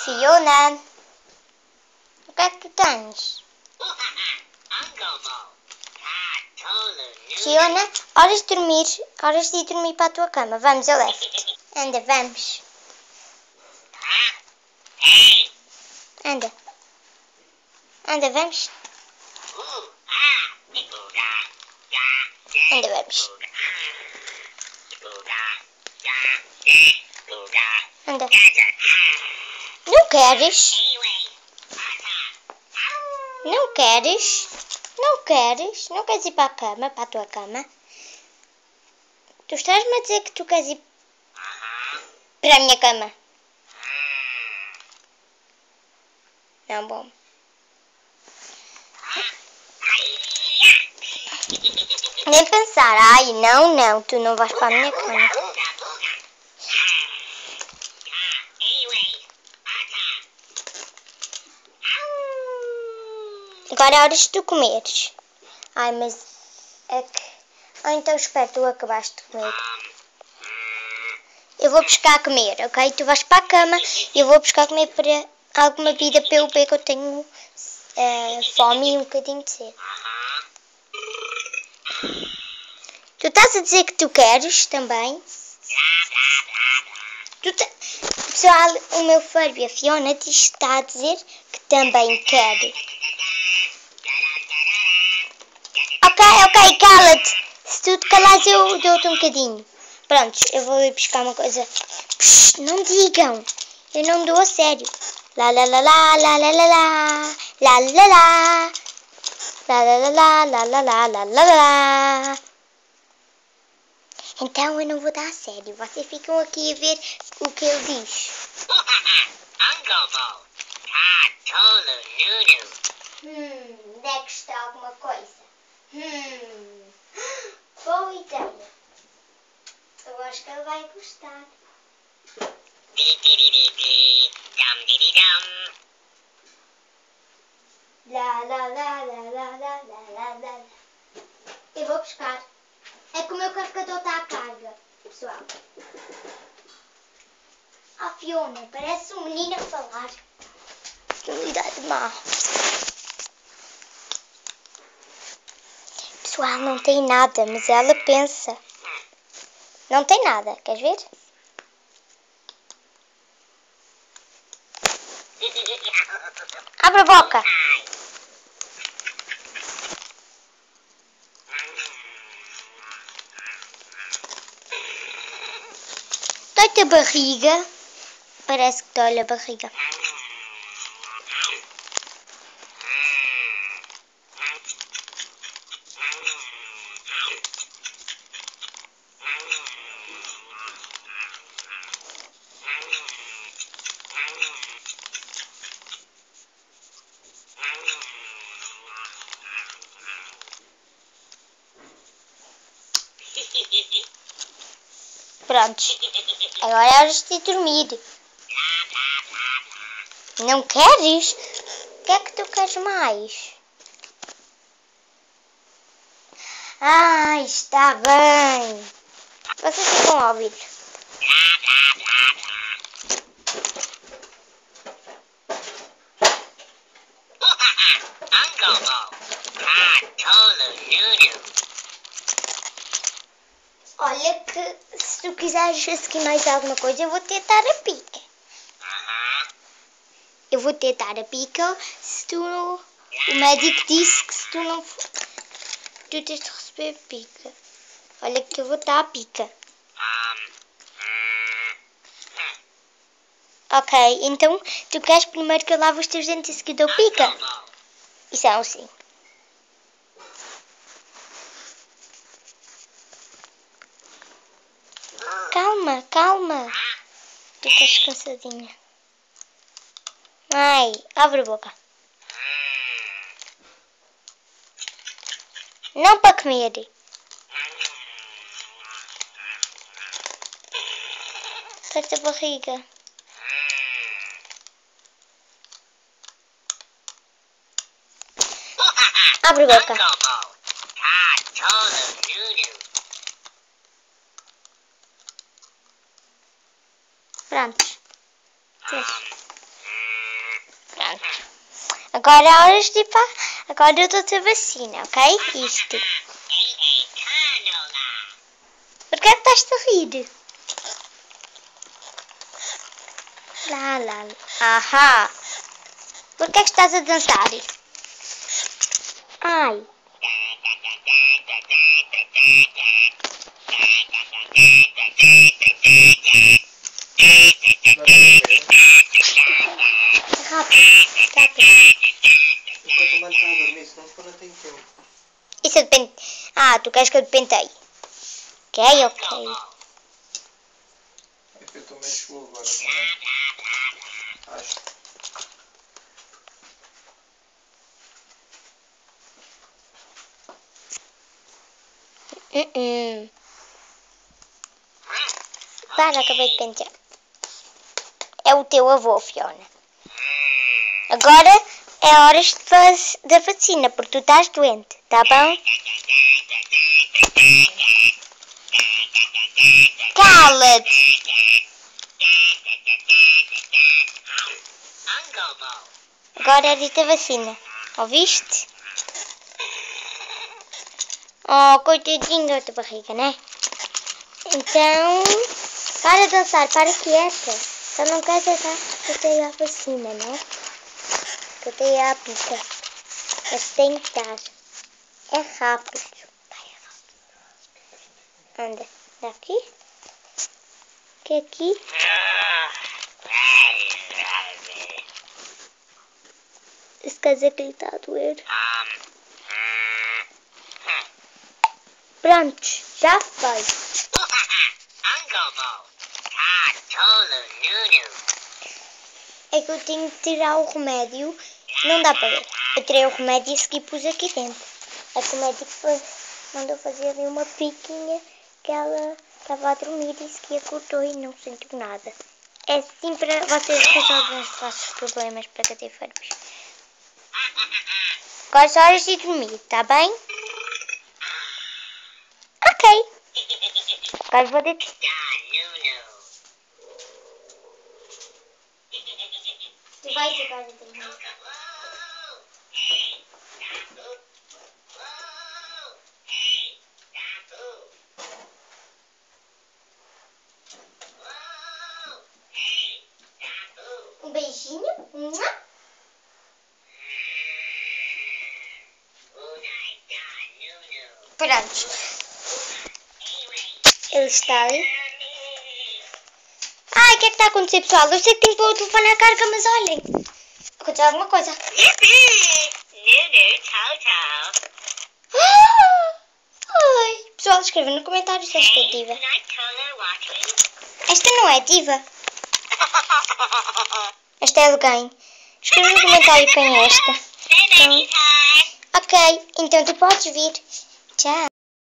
Fiona, o que é que tens? Fiona, horas de dormir para a tua cama. Vamos, eu levo-te. Anda, vamos. Anda. Anda, vamos. Anda, vamos. Anda. Não queres? Não queres? Não queres? Não queres ir para a cama, para a tua cama? Tu estás-me a dizer que tu queres ir para a minha cama? Não, bom. Nem pensar. Ai, não, tu não vais para a minha cama. Agora é hora de tu comeres. Ai, mas é que... Ah, então espera, tu acabaste de comer. Eu vou buscar a comer, ok? Tu vais para a cama e eu vou buscar a comer para alguma bebida para eu beber, que eu tenho fome e um bocadinho de sede. Tu estás a dizer que tu queres também? Pessoal, o meu filho, a Fiona, está a dizer que também quer. Ok, cala-te. Se tu te calares, eu dou-te um bocadinho. Pronto, eu vou ir buscar uma coisa. Psh, não digam. Eu não dou a sério. La la la la la la la la la la la la la la la la la la la la. Então eu não vou dar a sério. Vocês ficam aqui a ver o que ele diz. Onde é que está alguma coisa? Boa ideia. Eu acho que ele vai gostar. Lá, lá, lá, lá, lá, lá, lá, lá. Eu vou buscar. É que o meu carregador está à carga, pessoal. Ah, Fiona, parece um menino a falar. Idade má. Pessoal, não tem nada, mas ela pensa. Não tem nada, queres ver? Abre a boca. Dói-te a barriga. Parece que dói a barriga. Prontos. Agora é hora de dormir. Não queres? O que é que tu queres mais? Ah, está bem. Vocês ficam a ouvir. Olha que se tu quiseres assistir mais alguma coisa, eu vou tentar a pica. Eu vou tentar a pica se tu... O médico disse que se tu não... Tu tens de receber pica. Olha que eu vou dar a pica. Ok, então tu queres primeiro que eu lave os teus dentes e seguir dou pica? Isso é um sim. Calma. Tu estás cansadinha. Ai, abre a boca. Não para comer. Aperta a barriga. Abre a boca. Pronto. Agora é hora de agora eu dou-te a vacina, ok? Isto. Por que estás a rir? Lá, lá, lá. Ahá. Por que estás a dançar? Ai. Rápido. Enquanto o mano está a dormir, senão depois não tenho tempo. Isso é de pente. Ah, tu queres que eu te penteie? Ok. É que eu estou meio chulo agora também. Acho. Para, acabei de pentear. É o teu avô, Fiona. Agora é horas da vacina, porque tu estás doente, tá bom? Cala-te! Agora é da vacina, ouviste? Oh, coitadinho da tua barriga, né? Então, para de dançar, para quieta. Só não queres deixar que eu tenha a vacina, né? Que eu tenha a pica. Mas tem que estar. É rápido. Anda, daqui. Que aqui. Isso quer dizer que ele está a doer. Pronto, já foi. É que eu tenho que tirar o remédio. Não dá para ver. Eu tirei o remédio e segui pus aqui dentro. É que o médico mandou fazer ali uma piquinha que ela estava a dormir e seguia, cortou e não sentiu nada. É assim para vocês resolverem os vossos problemas para cativeiro. Agora só horas de dormir, tá bem? Ok. Agora vou deitar. Tu vais agora dormir. Um beijinho. Pronto. Ele está ali. Ai, o que é que está a acontecer, pessoal? Eu sei que tenho que pôr o telefone na carga, mas olhem. Aconteceu alguma coisa. Ai, pessoal, escreva no comentário se esta é diva. Esta não é diva. Esta é alguém. Escreva no comentário quem é esta. Então, ok, então tu podes vir. Tchau.